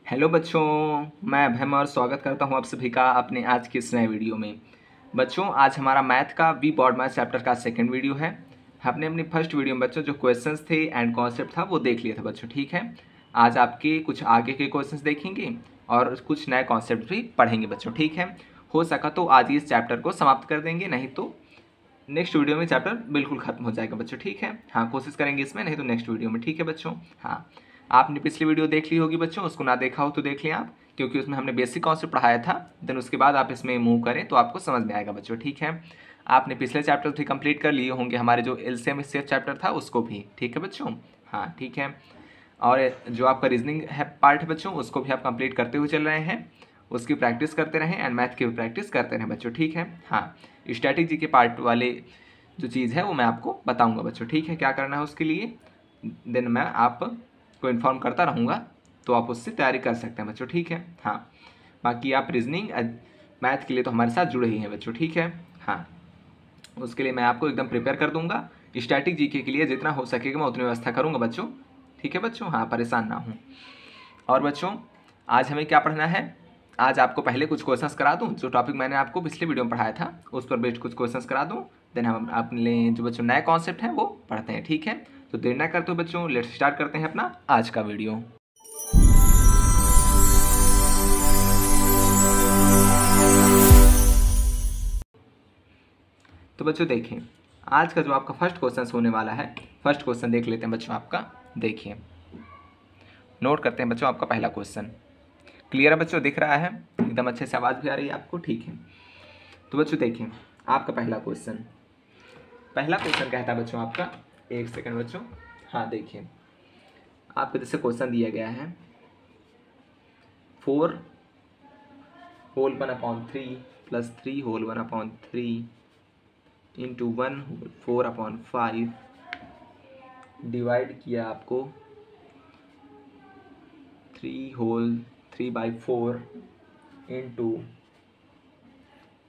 Hello बच्चों, मैं अभय और स्वागत करता हूं आप सभी का अपने आज के इस नए वीडियो में। बच्चों, आज हमारा मैथ का वी बॉड मैथ चैप्टर का सेकंड वीडियो है। हमने अपनी फर्स्ट वीडियो में बच्चों जो क्वेश्चंस थे एंड कॉन्सेप्ट था वो देख लिया था बच्चों, ठीक है। आज आपके कुछ आगे के क्वेश्चंस देखेंगे और कुछ नए कॉन्सेप्ट भी पढ़ेंगे बच्चों, ठीक है। हो सका तो आज ही इस चैप्टर को समाप्त कर देंगे, नहीं तो नेक्स्ट वीडियो में चैप्टर बिल्कुल खत्म हो जाएगा बच्चों, ठीक है। हाँ, कोशिश करेंगे इसमें, नहीं तो नेक्स्ट वीडियो में, ठीक है बच्चों। हाँ, आपने पिछली वीडियो देख ली होगी बच्चों, उसको ना देखा हो तो देख लें आप, क्योंकि उसमें हमने बेसिक कॉन्सेप्ट पढ़ाया था। देन उसके बाद आप इसमें मूव करें तो आपको समझ में आएगा बच्चों, ठीक है। आपने पिछले चैप्टर भी कंप्लीट कर लिए होंगे, हमारे जो एलसीएम एचसीएफ चैप्टर था उसको भी, ठीक है बच्चों। हाँ, ठीक है। और जो आपका रीजनिंग है पार्ट है बच्चों, उसको भी आप कंप्लीट करते हुए चल रहे हैं, उसकी प्रैक्टिस करते रहें एंड मैथ की भी प्रैक्टिस करते रहें बच्चों, ठीक है। हाँ, स्ट्रैटेजी के पार्ट वाले जो चीज़ है वो मैं आपको बताऊंगा बच्चों, ठीक है, क्या करना है उसके लिए। देन मैं आपको इन्फॉर्म करता रहूँगा, तो आप उससे तैयारी कर सकते हैं बच्चों, ठीक है। हाँ, बाकी आप रीजनिंग मैथ के लिए तो हमारे साथ जुड़े ही हैं बच्चों, ठीक है। हाँ, उसके लिए मैं आपको एकदम प्रिपेयर कर दूंगा। स्टैटिक जीके के लिए जितना हो सकेगा मैं उतनी व्यवस्था करूँगा बच्चों, ठीक है बच्चों। हाँ, परेशान ना हूँ। और बच्चों, आज हमें क्या पढ़ना है, आज आपको पहले कुछ क्वेश्चंस करा दूं, जो टॉपिक मैंने आपको पिछले वीडियो में पढ़ाया था उस पर बेस्ड कुछ क्वेश्चंस करा दूं। देन हम अपने जो बच्चों नए कॉन्सेप्ट हैं वो पढ़ते हैं, ठीक है। तो देर ना करते हो बच्चों, लेट्स स्टार्ट करते हैं अपना आज का वीडियो। तो बच्चों देखें, आज का जो आपका फर्स्ट क्वेश्चन होने वाला है, फर्स्ट क्वेश्चन देख लेते हैं बच्चों आपका। देखिए, नोट करते हैं बच्चों आपका पहला क्वेश्चन। क्लियर है बच्चों, दिख रहा है एकदम अच्छे से, आवाज़ भी आ रही है आपको, ठीक है। तो बच्चों देखिए, आपका पहला क्वेश्चन कहता है बच्चों आपका, एक सेकंड बच्चों। हाँ देखिए, आपको जैसे क्वेश्चन दिया गया है 4 whole 1/3 plus 3 whole 1/3 into 1 whole 4/5 divide किया आपको 3 होल 3/4 इंटू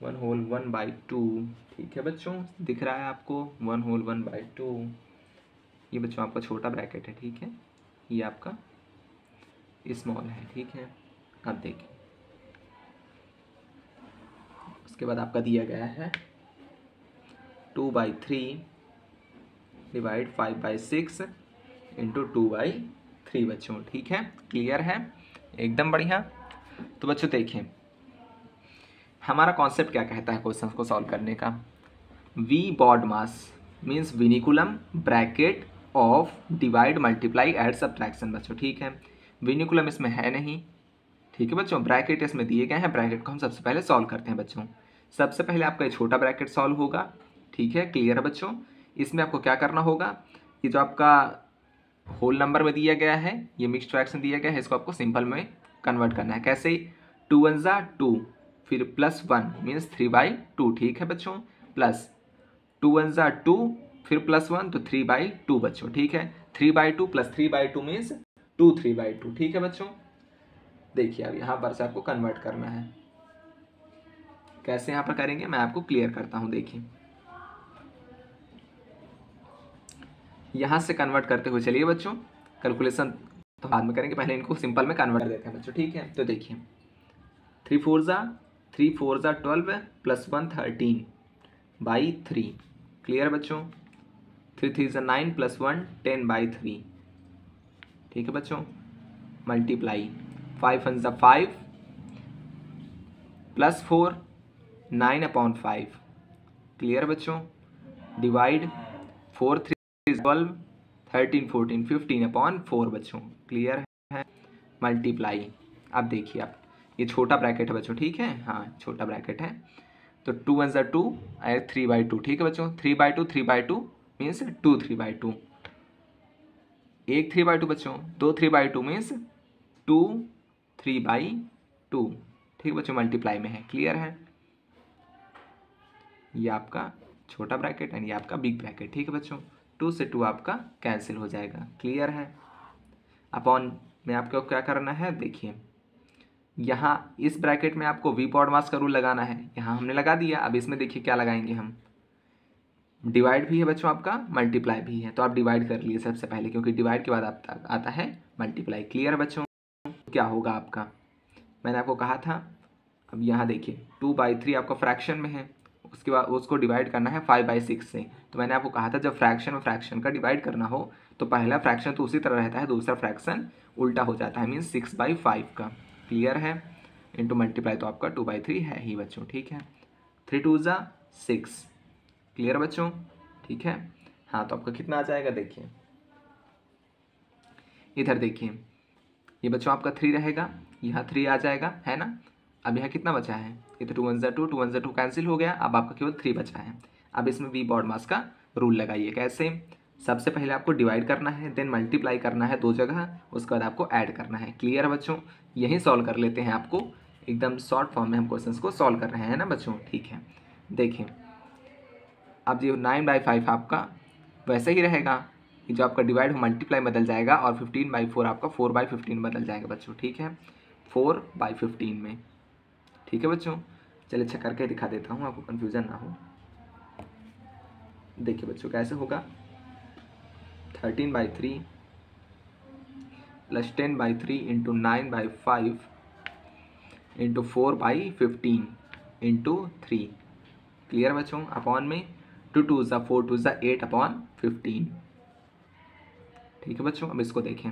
1 होल 1/2, ठीक है बच्चों, दिख रहा है आपको 1 होल 1/2। ये बच्चों आपका छोटा ब्रैकेट है, ठीक है, ये आपका स्मॉल है, ठीक है। अब देखिए, उसके बाद आपका दिया गया है 2/3 डिवाइड 5/6 इंटू 2/3 बच्चों, ठीक है। क्लियर है, एकदम बढ़िया। तो बच्चों देखिए, हमारा कॉन्सेप्ट क्या कहता है क्वेश्चन को सॉल्व करने का। V BODMAS means vinculum bracket of divide multiply add subtraction बच्चों, ठीक है। विनिकुलम इसमें है नहीं, ठीक है बच्चों, ब्रैकेट इसमें दिए गए हैं। ब्रैकेट को हम सबसे पहले सॉल्व करते हैं बच्चों। सबसे पहले आपका ये छोटा ब्रैकेट सॉल्व होगा, ठीक है। क्लियर है बच्चों, इसमें आपको क्या करना होगा, ये जो आपका होल नंबर में दिया गया है, ये मिक्स्ड फ्रैक्शन दिया गया है, इसको आपको सिंपल में कन्वर्ट करना है। कैसे, 2 1 ज़ा 2, फिर +1 मीन्स 3/2, ठीक है बच्चों, प्लस 2 1 ज़ा 2, फिर +1 तो 3/2 बच्चों, ठीक है। 3/2 प्लस 3/2 मीन्स 2 3/2, ठीक है बच्चों। देखिए, अब यहाँ पर से आपको कन्वर्ट करना है। कैसे यहाँ पर करेंगे मैं आपको क्लियर करता हूँ। देखिए, यहाँ से कन्वर्ट करते हुए चलिए बच्चों, कैलकुलेशन तो बाद में करेंगे, पहले इनको सिंपल में कन्वर्ट कर देते हैं बच्चों, ठीक है। तो देखिए, 3 4 ज़ा 12 प्लस 1 13/3, क्लियर बच्चों। 3 3 ज़ा 9 प्लस 1 10/3, ठीक है बच्चों। मल्टीप्लाई 5 1 ज़ा 5 प्लस 4 9/5, क्लियर बच्चों। डिवाइड 4 3 12 13 14 15/4 बच्चों, क्लियर है। मल्टीप्लाई, अब देखिए, आप ये छोटा ब्रैकेट है बच्चों, ठीक है। हाँ, छोटा ब्रैकेट है, तो 2 1 ज़ा 2 और 3/2, ठीक है बच्चों। 3/2 मीन्स 2 3/2, एक 3/2 बच्चों, 2 3/2 मीन्स 2 3/2, ठीक बच्चों, मल्टीप्लाई में है, क्लियर है। ये आपका छोटा ब्रैकेट एंड ये आपका बिग ब्रैकेट, ठीक है बच्चों। 2 से 2 आपका कैंसिल हो जाएगा, क्लियर है। अपॉन में आपको क्या करना है, देखिए, यहाँ इस ब्रैकेट में आपको वी पॉड मास का रूल लगाना है, यहाँ हमने लगा दिया। अब इसमें देखिए क्या लगाएंगे हम, डिवाइड भी है बच्चों आपका, मल्टीप्लाई भी है, तो आप डिवाइड कर लिए सबसे पहले, क्योंकि डिवाइड के बाद आता है मल्टीप्लाई, क्लियर बच्चों। क्या होगा आपका, मैंने आपको कहा था। अब यहाँ देखिए 2/3 आपका फ्रैक्शन में है, उसके बाद उसको डिवाइड करना है 5/6 से। तो मैंने आपको कहा था जब फ्रैक्शन में फ्रैक्शन का डिवाइड करना हो तो पहला फ्रैक्शन तो उसी तरह रहता है, दूसरा फ्रैक्शन उल्टा हो जाता है, मीन्स 6/5 का। क्लियर है? इंटू मल्टीप्लाई तो आपका 2/3 है ही बच्चों, ठीक है। 3 2 ज़ा 6। क्लियर बच्चों? ठीक है। हाँ, तो आपका कितना आ जाएगा देखिए, इधर देखिए, ये बच्चों आपका 3 रहेगा, यहाँ 3 आ जाएगा, है ना। अब यहाँ कितना बचा है, ये तो 2 1 ज़ा 2, 2 1 ज़ा 2 कैंसिल हो गया, अब आपका केवल 3 बचा है। अब इसमें वी बॉड मास का रूल लगाइए। कैसे? सबसे पहले आपको डिवाइड करना है, देन मल्टीप्लाई करना है 2 जगह, उसके बाद आपको ऐड करना है। क्लियर है बच्चों? यही सॉल्व कर लेते हैं, आपको एकदम शॉर्ट फॉर्म में हम क्वेश्चन को सॉल्व कर रहे हैं ना बच्चों। ठीक है, देखिए अब ये 9/5 आपका वैसे ही रहेगा, जो आपका डिवाइड हो मल्टीप्लाई बदल जाएगा, और 15/4 आपका 4/15 बदल जाएगा बच्चों। ठीक है, 4/15 में। ठीक है बच्चों, चलिए अच्छा करके दिखा देता हूँ, आपको कन्फ्यूज़न ना हो। देखिए बच्चों कैसे होगा, 13/3 plus 10/3 into 9/5 into 4/15 into 3। Clear बच्चों? अपॉन में 2 2 ज़ा 4 2 ज़ा 8/15। ठीक है बच्चों, अब इसको देखें,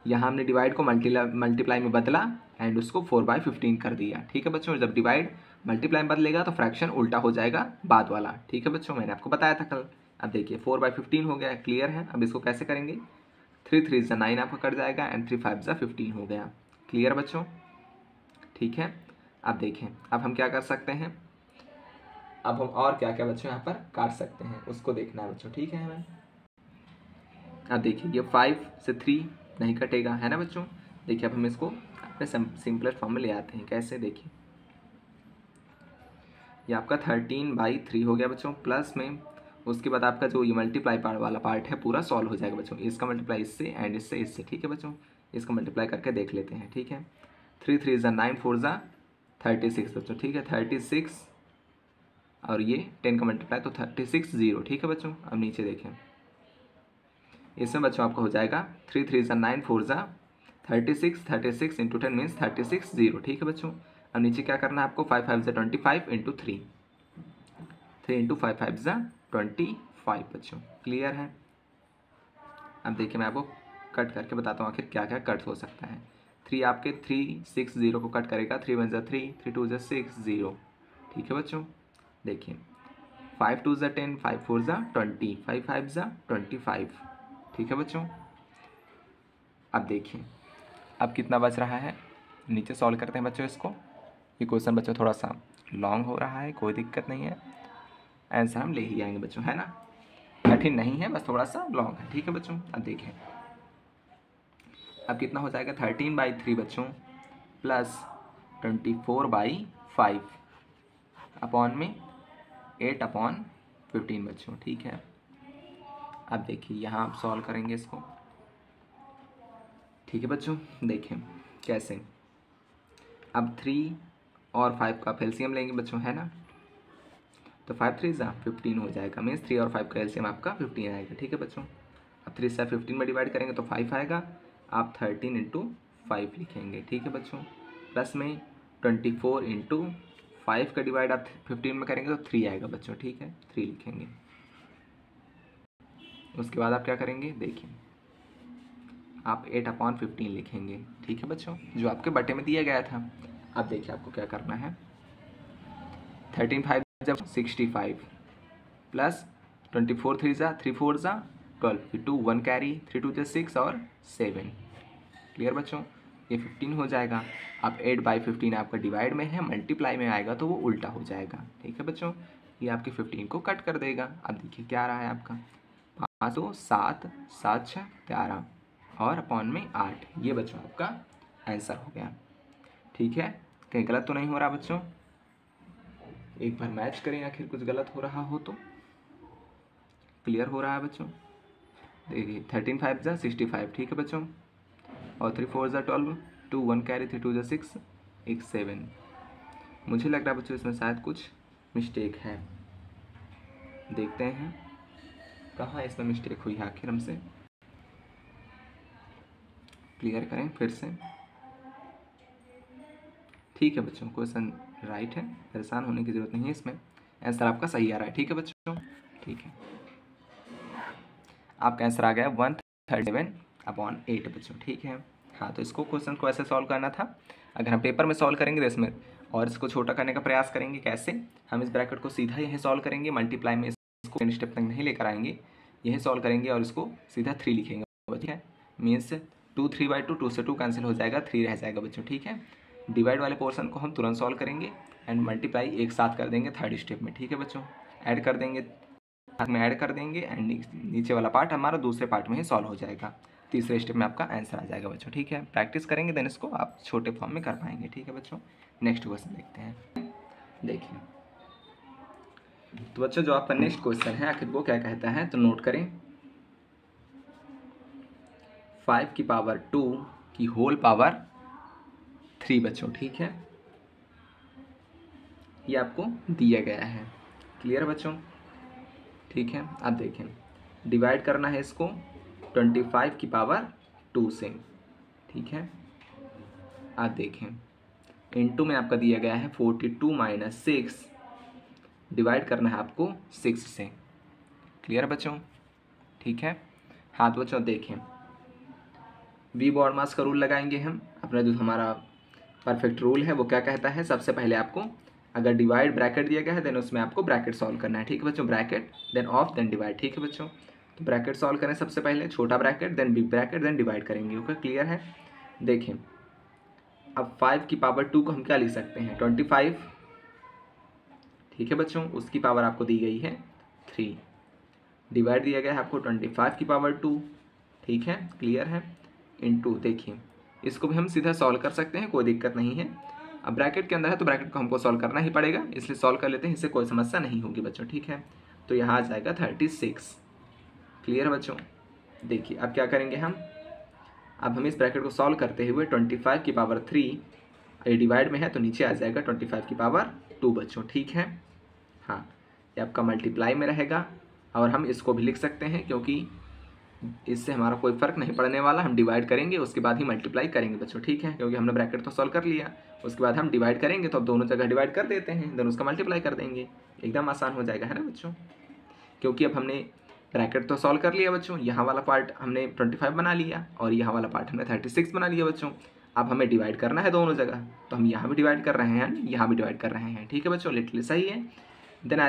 यहाँ हमने डिवाइड को मल्टीप्लाई में बदला एंड उसको 4/15 कर दिया। ठीक है बच्चों, जब डिवाइड मल्टीप्लाई में बदलेगा तो फ्रैक्शन उल्टा हो जाएगा बाद वाला। ठीक है बच्चों, मैंने आपको बताया था कल। अब देखिए 4/15 हो गया, क्लियर है। अब इसको कैसे करेंगे, 3 3 ज़ा 9 आपका कट जाएगा एंड 3 5 ज़ा 15 हो गया। क्लियर बच्चों? ठीक है, अब देखें, अब हम क्या कर सकते हैं, अब हम और क्या क्या बच्चों यहाँ पर काट सकते हैं उसको देखना है बच्चों। ठीक है हमें, अब देखिए ये 5 से 3 नहीं कटेगा, है ना बच्चों। देखिए अब हम इसको अपने सिंपलर फॉर्म में ले आते हैं। कैसे? देखिए ये आपका 13/3 हो गया बच्चों, प्लस में उसके बाद आपका जो ये मल्टीप्लाई वाला पार्ट है पूरा सॉल्व हो जाएगा बच्चों। इसका मल्टीप्लाई इससे एंड इससे इससे। ठीक है बच्चों, इसका मल्टीप्लाई करके देख लेते हैं। ठीक है, 3 3 ज़ा 9 4 ज़ा 36 बच्चों। ठीक है, 36 और ये 10 का मल्टीप्लाई तो 36 0। ठीक है बच्चों, अब नीचे देखें, इसमें बच्चों आपका हो जाएगा 3 3 ज़ा 9 4 ज़ा 36 36 इंटू 10 मीन्स 36 0। ठीक है बच्चों, अब नीचे क्या करना है आपको, 5 5 ज़ा 25 इंटू 3, 3 इंटू 5 5 ज़ा 25 बच्चों। क्लियर है? अब देखिए मैं आपको कट करके बताता हूँ आखिर क्या क्या कट हो सकता है। 3 आपके 3 6 0 को कट करेगा, 3 1 ज़ा 3, 3 2 ज़ा 6 0। ठीक है बच्चों, देखिए 5 2 ज़ा 10, 5 4 ज़ा 20, 5 5 ज़ा 25। ठीक है बच्चों, अब देखिए अब कितना बच रहा है, नीचे सॉल्व करते हैं बच्चों इसको। ये क्वेश्चन बच्चों थोड़ा सा लॉन्ग हो रहा है, कोई दिक्कत नहीं है, आंसर हम ले ही आएंगे बच्चों, है ना। कठिन नहीं है, बस थोड़ा सा लॉन्ग है। ठीक है बच्चों, अब देखें अब कितना हो जाएगा, 13/3 बच्चों प्लस 24/5 अपॉन में 8/15 बच्चों। ठीक है, अब देखिए यहाँ आप सॉल्व करेंगे इसको। ठीक है बच्चों, देखें कैसे, अब 3 और 5 का एलसीएम लेंगे बच्चों, है ना। तो 5 3 ज़ा 15 हो जाएगा, मीन्स 3 और 5 का एलसीएम आपका 15 आएगा। ठीक है बच्चों, अब 3 से 15 में डिवाइड करेंगे तो 5 आएगा, आप 13 इंटू 5 लिखेंगे। ठीक है बच्चों, प्लस में 24 इंटू 5 का डिवाइड आप 15 में करेंगे तो 3 आएगा बच्चों। ठीक है, 3 लिखेंगे। उसके बाद आप क्या करेंगे, देखिए आप 8/15 लिखेंगे। ठीक है बच्चों, जो आपके बटे में दिया गया था। अब देखिए आपको क्या करना है, 13 5 जब 65 प्लस 24 3 ज़ा 3 4 ज़ा 12, फिर 2 1 कैरी, 3 2 ज़ा 6 और 7। क्लियर बच्चों, ये 15 हो जाएगा। अब 8/15 आपका डिवाइड में है, मल्टीप्लाई में आएगा तो वो उल्टा हो जाएगा। ठीक है बच्चों, ये आपके 15 को कट कर देगा। अब देखिए क्या आ रहा है आपका, 5 2 7 7 6 13 और अपॉन में 8। ये बच्चों आपका आंसर हो गया। ठीक है, कहीं गलत तो नहीं हो रहा बच्चों, एक बार मैच करें आखिर कुछ गलत हो रहा हो तो। क्लियर हो रहा है बच्चों? देखिए 13 5 ज़ा 65। ठीक है बच्चों, और 3 4 ज़ा 12, 2 1 कैरी, 3 2 ज़ा 6 एक 7। मुझे लग रहा है बच्चों इसमें शायद कुछ मिस्टेक है, देखते हैं कहाँ इसमें मिस्टेक हुई है आखिर हमसे। क्लियर करें फिर से। ठीक है बच्चों, क्वेश्चन राइट है, परेशान होने की ज़रूरत नहीं है इसमें, आंसर आपका सही आ रहा है। ठीक है बच्चों, ठीक है, आपका आंसर आ गया 137/8 बच्चों। ठीक है, हाँ, तो इसको क्वेश्चन को ऐसे सॉल्व करना था। अगर हम पेपर में सॉल्व करेंगे तो इसमें और इसको छोटा करने का प्रयास करेंगे। कैसे? हम इस ब्रैकेट को सीधा यहीं सॉल्व करेंगे, मल्टीप्लाई में इसको इन स्टेप तक नहीं लेकर आएंगे, यहीं सॉल्व करेंगे और इसको सीधा 3 लिखेंगे। ठीक है, मीन्स 2 3/2, 2 से 2 कैंसिल हो जाएगा, 3 रह जाएगा बच्चों। ठीक है, डिवाइड वाले पोर्शन को हम तुरंत सॉल्व करेंगे एंड मल्टीप्लाई एक साथ कर देंगे थर्ड स्टेप में। ठीक है बच्चों, ऐड कर देंगे, साथ में ऐड कर देंगे एंड नीचे वाला पार्ट हमारा दूसरे पार्ट में ही सॉल्व हो जाएगा। तीसरे स्टेप में आपका आंसर आ जाएगा बच्चों। ठीक है, प्रैक्टिस करेंगे देन इसको आप छोटे फॉर्म में कर पाएंगे। ठीक है बच्चों, नेक्स्ट क्वेश्चन देखते हैं। देखिए तो बच्चों जो आपका नेक्स्ट क्वेश्चन है आखिर वो क्या कहता है, तो नोट करें। 5 की पावर 2 की होल पावर 3 बच्चों। ठीक है, ये आपको दिया गया है। क्लियर बच्चों? ठीक है, अब देखें, डिवाइड करना है इसको 25 की पावर 2 से। ठीक है, आप देखें, इनटू में आपका दिया गया है 42 - 6, डिवाइड करना है आपको 6 से। क्लियर बच्चों? ठीक है, हाँ तो बच्चों देखें, वी बॉड मास का रूल लगाएंगे हम। अपना जो हमारा परफेक्ट रूल है वो क्या कहता है, सबसे पहले आपको अगर डिवाइड ब्रैकेट दिया गया है देन उसमें आपको ब्रैकेट सॉल्व करना है। ठीक है बच्चों, bracket then of then divide. ठीक है बच्चों, तो ब्रैकेट सॉल्व करें सबसे पहले, छोटा bracket then big bracket then divide करेंगे। ओके, क्लियर है? देखें, अब 5 की पावर 2 को हम क्या लिख सकते हैं, 25। ठीक है बच्चों, उसकी पावर आपको दी गई है 3, डिवाइड दिया गया है आपको 25 की पावर 2। ठीक है, क्लियर है? इनटू, देखिए इसको भी हम सीधा सॉल्व कर सकते हैं, कोई दिक्कत नहीं है। अब ब्रैकेट के अंदर है तो ब्रैकेट को हमको सॉल्व करना ही पड़ेगा, इसलिए सॉल्व कर लेते हैं, इससे कोई समस्या नहीं होगी बच्चों। ठीक है, तो यहाँ आ जाएगा 36। क्लियर बच्चों? देखिए अब क्या करेंगे अब हम इस ब्रैकेट को सॉल्व करते हुए 25 की पावर 3, ये डिवाइड में है तो नीचे आ जाएगा 25 की पावर 2 बच्चों। ठीक है, हाँ, ये आपका मल्टीप्लाई में रहेगा और हम इसको भी लिख सकते हैं क्योंकि इससे हमारा कोई फ़र्क नहीं पड़ने वाला। हम डिवाइड करेंगे उसके बाद ही मल्टीप्लाई करेंगे बच्चों। ठीक है, क्योंकि हमने ब्रैकेट तो सॉल्व कर लिया, उसके बाद हम डिवाइड करेंगे तो अब दोनों जगह डिवाइड कर देते हैं, देन उसका मल्टीप्लाई कर देंगे, एकदम आसान हो जाएगा, है ना बच्चों? क्योंकि अब हमने ब्रैकेट तो सॉल्व कर लिया बच्चों, यहाँ वाला पार्ट हमने 25 बना लिया और यहाँ वाला पार्ट हमने 36 बना लिया बच्चों। अब हमें डिवाइड करना है दोनों जगह, तो हम यहाँ भी डिवाइड कर रहे हैं, यहाँ भी डिवाइड कर रहे हैं। ठीक है बच्चों, लिटरली सही है। देन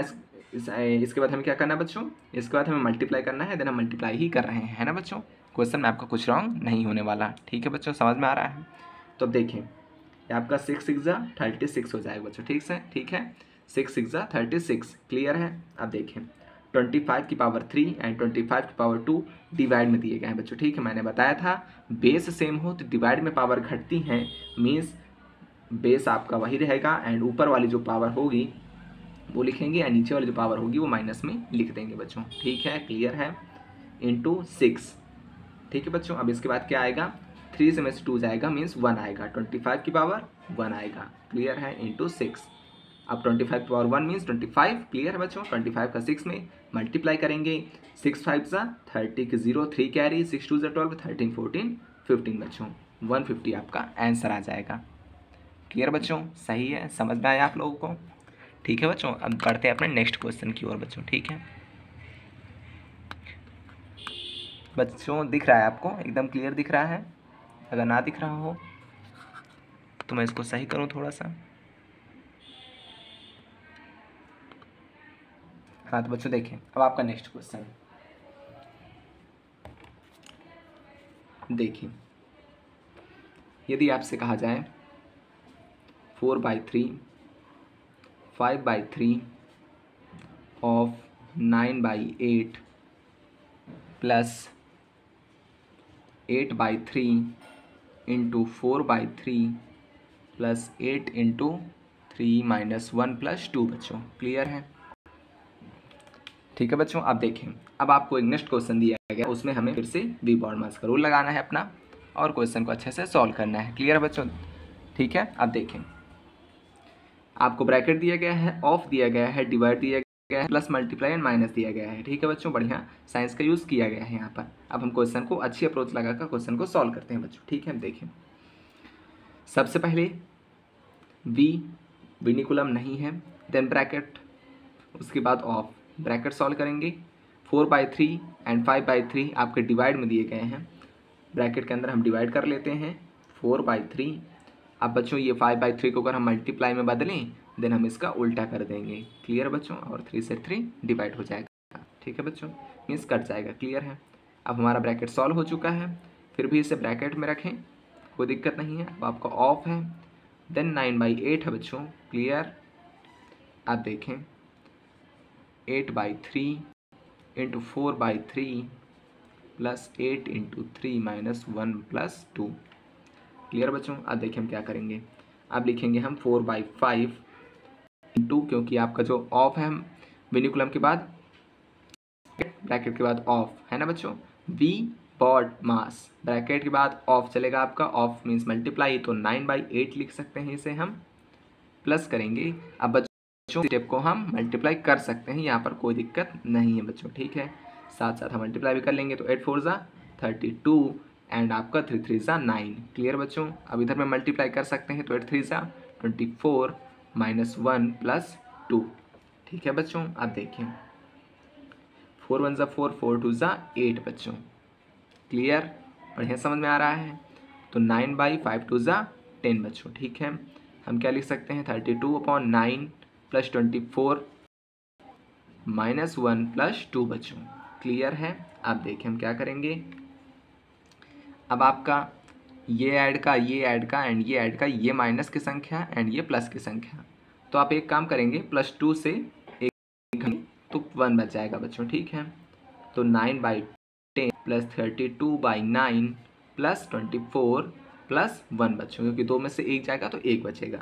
इसके बाद हमें क्या करना है बच्चों, इसके बाद हमें मल्टीप्लाई करना है, देन हम मल्टीप्लाई ही कर रहे हैं, है ना बच्चों? क्वेश्चन में आपका कुछ रॉन्ग नहीं होने वाला। ठीक है बच्चों, समझ में आ रहा है? तो देखें, ये आपका 6 6 36 हो जाएगा बच्चों। ठीक से, ठीक है, 6 6 36। क्लियर है? अब देखें, 25 की पावर 3 एंड 25 की पावर 2 डिवाइड में दिए गए हैं बच्चों। ठीक है, मैंने बताया था बेस सेम हो तो डिवाइड में पावर घटती हैं, मीन्स बेस आपका वही रहेगा एंड ऊपर वाली जो पावर होगी वो लिखेंगे एंड नीचे वाली जो पावर होगी वो माइनस में लिख देंगे बच्चों। ठीक है, क्लियर है? इंटू 6। ठीक है बच्चों, अब इसके बाद क्या आएगा, 3 से में से 2 जाएगा मीन्स 1 आएगा, 25 की पावर 1 आएगा। क्लियर है? इंटू 6। अब 25 की पावर 1 मीन्स 25। क्लियर है बच्चों? 25 का 6 में मल्टीप्लाई करेंगे, 6 5 30 की 0, 3 कैरी, 6 2 12, 13 14 15 बच्चों, 150 आपका आंसर आ जाएगा। क्लियर बच्चों? सही है, समझ में आया आप लोगों को? ठीक है बच्चों, अब बढ़ते हैं अपने नेक्स्ट क्वेश्चन की ओर बच्चों। ठीक है बच्चों, दिख रहा है आपको, एकदम क्लियर दिख रहा है? अगर ना दिख रहा हो तो मैं इसको सही करूं थोड़ा सा। हाँ तो बच्चों देखें, अब आपका नेक्स्ट क्वेश्चन देखिए, यदि आपसे कहा जाए 4/3 5/3 of 9/8 plus 8/3 into 4/3 plus 8 into 3 - 1 + 2 बच्चों। क्लियर है? ठीक है बच्चों, अब देखें, अब आपको एक नेक्स्ट क्वेश्चन दिया गया, उसमें हमें फिर से वी बॉड मास का रूल लगाना है अपना और क्वेश्चन को अच्छे से सॉल्व करना है। क्लियर है बच्चों? ठीक है, अब देखें, आपको ब्रैकेट दिया गया है, ऑफ दिया गया है, डिवाइड दिया गया है, प्लस मल्टीप्लाई एंड माइनस दिया गया है। ठीक है बच्चों, बढ़िया साइंस का यूज़ किया गया है यहाँ पर। अब हम क्वेश्चन को अच्छी अप्रोच लगाकर क्वेश्चन को सॉल्व करते हैं बच्चों। ठीक है, हम देखें सबसे पहले v विनिकुलम नहीं है, देन ब्रैकेट, उसके बाद ऑफ, ब्रैकेट सॉल्व करेंगे। 4/3 एंड 5/3 आपके डिवाइड में दिए गए हैं, ब्रैकेट के अंदर हम डिवाइड कर लेते हैं 4/3। अब बच्चों ये 5/3 को अगर हम मल्टीप्लाई में बदलें देन हम इसका उल्टा कर देंगे। क्लियर बच्चों, और 3 से 3 डिवाइड हो जाएगा। ठीक है बच्चों, मीन्स कट जाएगा। क्लियर है। अब हमारा ब्रैकेट सॉल्व हो चुका है, फिर भी इसे ब्रैकेट में रखें, कोई दिक्कत नहीं है। अब आपका ऑफ है, देन 9/8 है बच्चों। क्लियर, आप देखें 8/3 into 4/3 plus 8 into 3 minus 1 plus 2। Clear बच्चों, अब देखिए हम क्या करेंगे। अब लिखेंगे हम 4/5 इंटू, क्योंकि आपका जो ऑफ है विनिकुलम के बाद ब्रैकेट के बाद ऑफ है ना बच्चों, वी बॉड मास, ब्रैकेट के बाद ऑफ चलेगा आपका, ऑफ मीन्स मल्टीप्लाई, तो 9/8 लिख सकते हैं इसे हम, प्लस करेंगे। अब बच्चों स्टेप को हम मल्टीप्लाई कर सकते हैं, यहाँ पर कोई दिक्कत नहीं है बच्चों। ठीक है, साथ साथ हम मल्टीप्लाई भी कर लेंगे, तो 8 4 32 एंड आपका 3 3 9। क्लियर बच्चों, अब इधर में मल्टीप्लाई कर सकते हैं, तो 8 3 24 माइनस 1 प्लस 2। ठीक है बच्चों, आप देखिए 4 1 4 4 2 8 बच्चों। क्लियर, बढ़िया समझ में आ रहा है। तो 9/5 2 10 बच्चों। ठीक है, हम क्या लिख सकते हैं 32/9 प्लस 24 माइनस 1 प्लस 2 बच्चों। क्लियर है। आप देखिए हम क्या करेंगे, अब आपका ये ऐड का ये ऐड का एंड ये ऐड का, ये माइनस की संख्या एंड ये प्लस की संख्या, तो आप एक काम करेंगे +2 से एक तो 1 बच जाएगा बच्चों। ठीक है, तो 9/10 प्लस 32/9 प्लस 24 प्लस 1 बच्चों, क्योंकि 2 में से 1 जाएगा तो 1 बचेगा।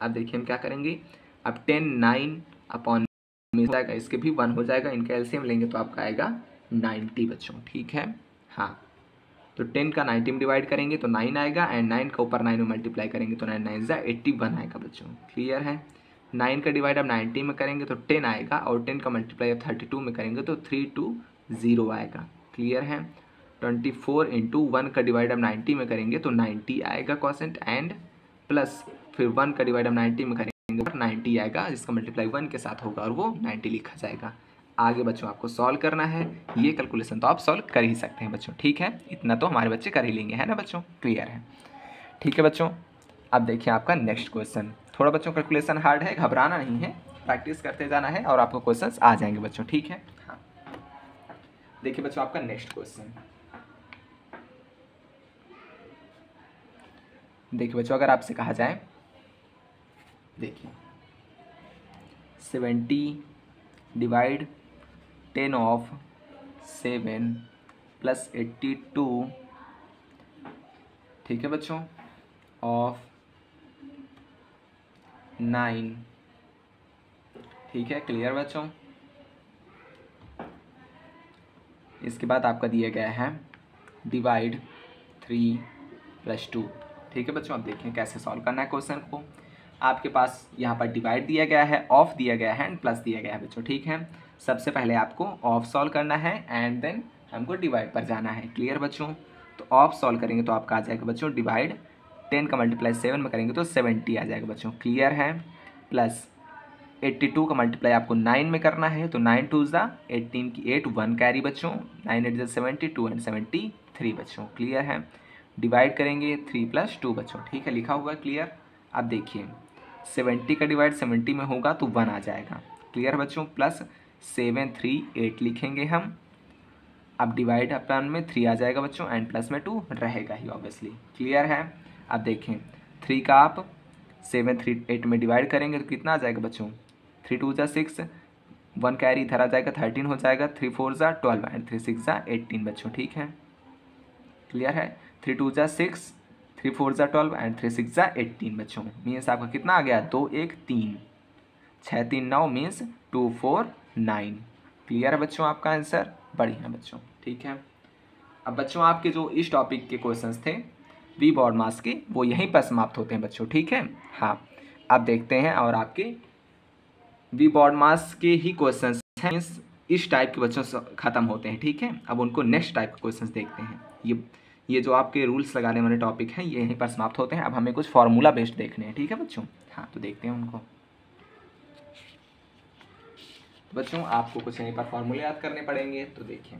अब देखिए हम क्या करेंगे, अब 10 9 अपॉन में हो जाएगा, इसके भी 1 हो जाएगा, इनका एलसीएम लेंगे तो आपका आएगा 90 बच्चों। ठीक है, हाँ, तो 10 का 90 में डिवाइड करेंगे तो 9 आएगा, एंड 9 का ऊपर 9 में मल्टीप्लाई करेंगे तो 9 9 81 आएगा बच्चों। क्लियर है। 9 का डिवाइड अब 90 में करेंगे तो 10 आएगा, और 10 का मल्टीप्लाई अब 32 में करेंगे तो 320 आएगा। क्लियर है। 24 इंटू 1 का डिवाइड अब 90 में करेंगे तो 90 आएगा क्वोशेंट, एंड प्लस फिर 1 का डिवाइड अब 90 में करेंगे तो 90 आएगा, जिसका मल्टीप्लाई 1 के साथ होगा और वो 90 लिखा जाएगा। आगे बच्चों आपको सॉल्व करना है, ये कैलकुलेशन तो आप सॉल्व कर ही सकते हैं बच्चों। ठीक है, इतना तो हमारे बच्चे कर ही लेंगे, है ना बच्चों। क्लियर है। ठीक है बच्चों, अब देखिए आपका नेक्स्ट क्वेश्चन, थोड़ा बच्चों कैलकुलेशन हार्ड है, घबराना नहीं है, प्रैक्टिस करते जाना है और आपको क्वेश्चंस आ जाएंगे बच्चों। ठीक है, हाँ, देखिए बच्चों आपका नेक्स्ट क्वेश्चन, देखिए बच्चों अगर आपसे कहा जाए, देखिए 70 डिवाइड 10 ऑफ 7 प्लस 82, ठीक है बच्चों, ऑफ 9। ठीक है, क्लियर बच्चों। इसके बाद आपका दिया गया है डिवाइड 3 + 2। ठीक है बच्चों, अब देखें कैसे सॉल्व करना है क्वेश्चन को। आपके पास यहाँ पर डिवाइड दिया गया है, ऑफ दिया गया है एंड प्लस दिया गया है बच्चों। ठीक है, सबसे पहले आपको ऑफ सॉल्व करना है एंड देन हमको डिवाइड पर जाना है। क्लियर बच्चों, तो ऑफ सॉल्व करेंगे तो आपका आ जाएगा बच्चों डिवाइड 10 का मल्टीप्लाई 7 में करेंगे तो 70 आ जाएगा बच्चों। क्लियर है। प्लस 82 का मल्टीप्लाई आपको 9 में करना है, तो 9 2 18 की 8 1 कैरी बच्चों, 9 8 72 एंड 73 बच्चों। क्लियर है। डिवाइड करेंगे 3 + 2 बच्चों। ठीक है, लिखा हुआ है। क्लियर। अब देखिए 70 का डिवाइड 70 में होगा तो 1 आ जाएगा। क्लियर बच्चों। प्लस 7 3 8 लिखेंगे हम, अब डिवाइड अपन में 3 आ जाएगा बच्चों, एंड प्लस में 2 रहेगा ही ऑब्वियसली। क्लियर है। अब देखें 3 का आप 7 3 8 में डिवाइड करेंगे तो कितना आ जाएगा बच्चों, 3 2 6 1 कैरी इधर आ जाएगा 13 हो जाएगा, 3 4 12 एंड 3 6 18 बच्चों। ठीक है, क्लियर है। 3 2 6 3 4 12 एंड 3 6 18 बच्चों। मीन्स आपका कितना आ गया, 2 1 3 6 3 9 मीन्स 2 4 9। क्लियर है बच्चों आपका आंसर। बढ़िया बच्चों। ठीक है, अब बच्चों आपके जो इस टॉपिक के क्वेश्चंस थे वी बॉड मास के, वो यहीं पर समाप्त होते हैं बच्चों। ठीक है, हाँ, अब देखते हैं और आपके वी बॉड मास के ही क्वेश्चन हैं, इस टाइप के बच्चों से ख़त्म होते हैं। ठीक है, अब उनको नेक्स्ट टाइप के क्वेश्चन देखते हैं। ये जो आपके रूल्स लगाने वाले टॉपिक हैं ये यहीं पर समाप्त होते हैं। अब हमें कुछ फार्मूला बेस्ड देखने हैं। ठीक है बच्चों, हाँ तो देखते हैं उनको। बच्चों आपको कुछ यहीं पर फार्मूले याद करने पड़ेंगे, तो देखिए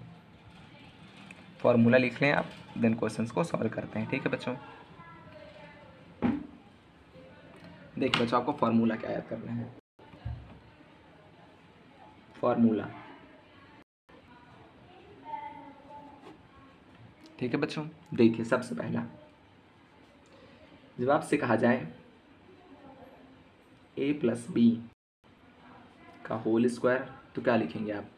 फार्मूला लिख लें आप, देन क्वेश्चंस को सॉल्व करते हैं। ठीक है बच्चों, देखिए बच्चों आपको फार्मूला क्या याद करना है। फार्मूला, ठीक है बच्चों, देखिए सबसे पहला जब आपसे कहा जाए a प्लस बी का होल स्क्वायर, तो क्या लिखेंगे आप,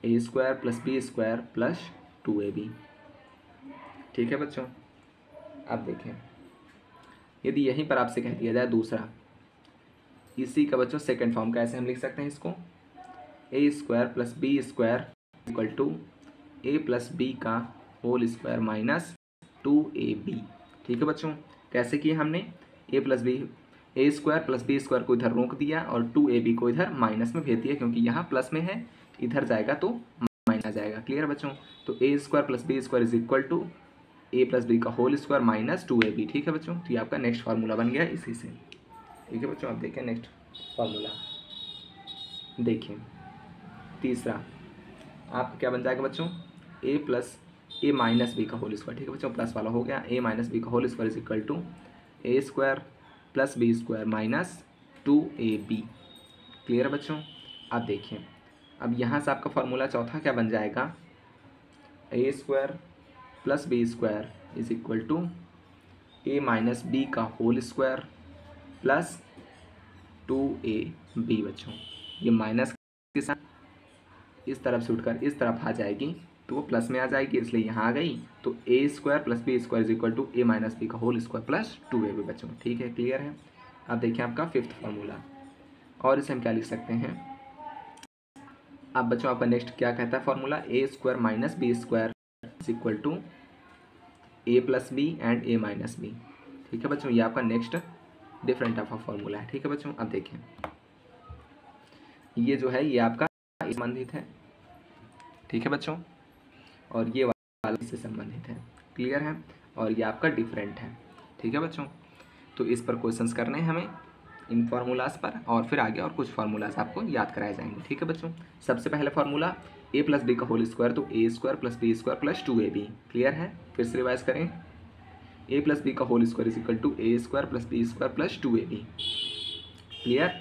A square plus B square plus 2ab। ठीक है बच्चों, अब देखें यदि यहीं पर आपसे कह दिया जाए दूसरा, इसी का बच्चों सेकंड फॉर्म कैसे हम लिख सकते हैं इसको, A square plus B square equal to A plus B का होल स्क्वायर माइनस 2ab। ठीक है बच्चों, कैसे किए हमने, A plus B, A square plus B square को इधर रोक दिया और 2ab को इधर माइनस में भेज दिया, क्योंकि यहाँ प्लस में है, इधर जाएगा तो माइनस आ जाएगा। क्लियर बच्चों, तो A square plus B square is equal to A plus B का होल स्क्वायर माइनस 2ab। ठीक है बच्चों, तो ये आपका नेक्स्ट फार्मूला बन गया इसी से। ठीक है बच्चों, अब देखिए नेक्स्ट फार्मूला, देखिए तीसरा आपका क्या बन जाएगा बच्चों, A plus A minus B का होल स्क्वायर। ठीक है बच्चों, प्लस वाला हो गया, ए माइनस बी का whole square is equal to A square plus B square minus 2ab। Clear है बच्चों, अब देखिए अब यहाँ से आपका फार्मूला चौथा क्या बन जाएगा, A square plus B square is equal to A minus B का होल स्क्वायर प्लस 2ab। बच्चों ये माइनस के साथ इस तरफ से उठकर इस तरफ आ जाएगी तो वो प्लस में आ जाएगी, इसलिए यहाँ आ गई, तो A square plus B square is equal to A minus B का होल स्क्वायर प्लस 2ab। बच्चों ठीक है, क्लियर है। अब देखिए आपका फिफ्थ फार्मूला, और इसे हम क्या लिख सकते हैं, अब बच्चों आपका नेक्स्ट क्या कहता है formula, A square minus B square is equal to A plus B and A minus B. ठीक है बच्चों, ये आपका next different type of formula है। ठीक है बच्चों, अब देखिए ये जो है ये आपका संबंधित है। ठीक है बच्चों, और ये वाला इससे संबंधित है। क्लियर है, और ये आपका डिफरेंट है। ठीक है बच्चों, तो इस पर क्वेश्चंस करने हैं हमें इन फार्मूलाज पर, और फिर आगे और कुछ फार्मूलाज आपको याद कराए जाएंगे। ठीक है बच्चों, सबसे पहले फार्मूला ए प्लस बी का होल स्क्वायर, तो A square plus B square plus 2ab। Clear है, फिर से रिवाइज करें, ए प्लस बी का whole square is equal to A square plus B square plus 2ab। Clear,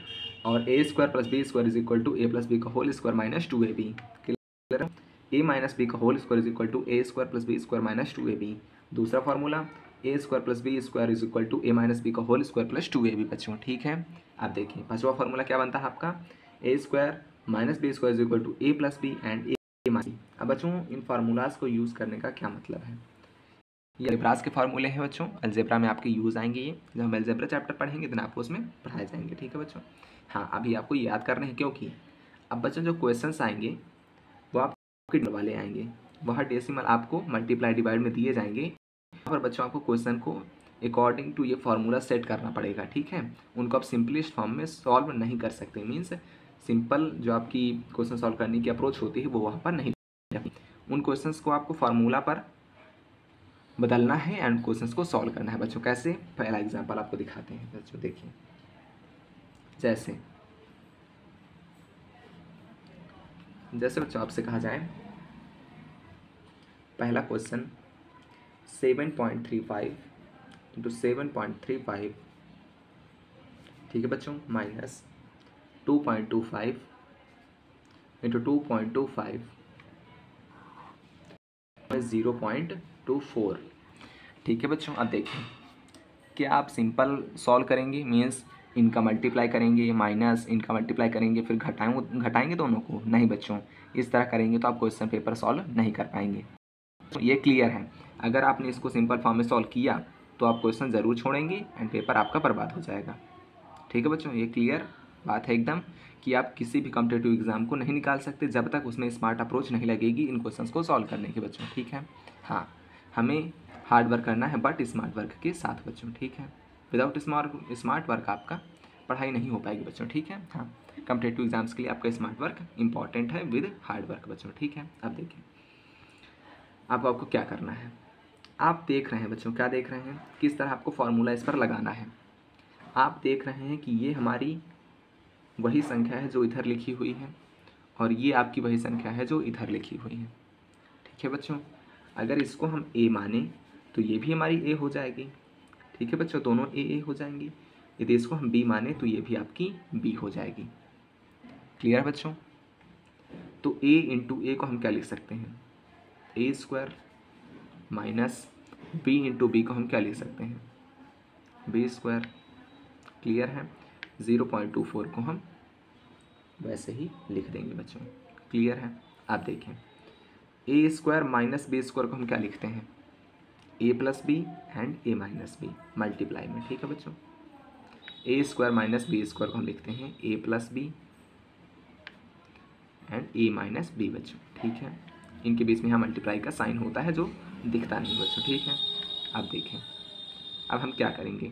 और A square plus B square is equal to A plus B का whole square minus 2ab। Clear, A minus B का whole square is equal to A square plus B square minus 2ab। दूसरा formula A square plus B square is equal to A minus B का whole square plus 2ab। बच्चों ठीक है, आप देखिए पांचवा formula क्या बनता है आपका, A square minus B square is equal to A plus B and A minus B. अब बच्चों इन फार्मूलाज को यूज़ करने का क्या मतलब है, ये अलजेब्रास के फार्मूले हैं बच्चों, अलजेब्रा में आपके यूज़ आएंगे ये, जब हम अलजेब्रा चैप्टर पढ़ेंगे तो आपको उसमें पढ़ाए जाएंगे। ठीक है बच्चों, हाँ अभी आपको याद करने हैं, क्योंकि अब बच्चों जो क्वेश्चंस आएंगे वो आपके वाले आएंगे, वह डेसिमल आपको मल्टीप्लाई डिवाइड में दिए जाएंगे, यहाँ पर बच्चों आपको क्वेश्चन को अकॉर्डिंग टू ये फार्मूला सेट करना पड़ेगा। ठीक है, उनको आप सिंपलेस्ट फॉर्म में सॉल्व नहीं कर सकते, मीन्स सिंपल जो आपकी क्वेश्चन सॉल्व करने की अप्रोच होती है वो वहाँ पर नहीं, उन क्वेश्चंस को आपको फार्मूला पर बदलना है एंड क्वेश्चंस को सॉल्व करना है। बच्चों कैसे, पहला एग्जांपल आपको दिखाते हैं बच्चों, देखिए जैसे बच्चों आपसे कहा जाए पहला क्वेश्चन 7.35 इंटू 7.35, ठीक है बच्चों, माइनस 2.25 इंटू 2.25 0.24। ठीक है बच्चों, अब देखिए क्या आप सिंपल सॉल्व करेंगे, मीन्स इनका मल्टीप्लाई करेंगे माइनस इनका मल्टीप्लाई करेंगे फिर घटाएंगे दोनों को, नहीं बच्चों इस तरह करेंगे तो आप क्वेश्चन पेपर सॉल्व नहीं कर पाएंगे। तो ये क्लियर है, अगर आपने इसको सिंपल फॉर्म में सॉल्व किया तो आप क्वेश्चन ज़रूर छोड़ेंगे एंड पेपर आपका बर्बाद हो जाएगा। ठीक है बच्चों, ये क्लियर बात है एकदम, कि आप किसी भी कॉम्पिटिटिव एग्जाम को नहीं निकाल सकते जब तक उसमें स्मार्ट अप्रोच नहीं लगेगी इन क्वेश्चंस को सॉल्व करने के बच्चों। ठीक है, हाँ हमें हार्ड वर्क करना है बट स्मार्ट वर्क के साथ बच्चों। ठीक है, विदाउट स्मार्ट वर्क आपका पढ़ाई नहीं हो पाएगी बच्चों, ठीक है। हाँ, कॉम्पिटिटिव एग्जाम्स के लिए आपका स्मार्ट वर्क इंपॉर्टेंट है विद हार्ड वर्क बच्चों, ठीक है। अब देखिए अब आपको क्या करना है। आप देख रहे हैं बच्चों, क्या देख रहे हैं, किस तरह आपको फॉर्मूला इस पर लगाना है। आप देख रहे हैं कि ये हमारी वही संख्या है जो इधर लिखी हुई है और ये आपकी वही संख्या है जो इधर लिखी हुई है, ठीक है बच्चों। अगर इसको हम ए माने तो ये भी हमारी ए हो जाएगी, ठीक है बच्चों, दोनों ए हो जाएंगी। यदि इसको हम बी माने तो ये भी आपकी बी हो जाएगी। क्लियर है बच्चों। तो ए इंटू ए को हम क्या लिख सकते हैं, A square minus B into B को हम क्या लिख सकते हैं, बी स्क्वायर। क्लियर है। 0.24 को हम वैसे ही लिख देंगे बच्चों। क्लियर है। आप देखें A square minus B square को हम क्या लिखते हैं, A plus B and A minus B multiply में, ठीक है बच्चों। A square minus B square को हम लिखते हैं A plus B and A minus B बच्चों, ठीक है। इनके बीच में यहाँ मल्टीप्लाई का साइन होता है जो दिखता नहीं बच्चों, ठीक है। अब देखें अब हम क्या करेंगे,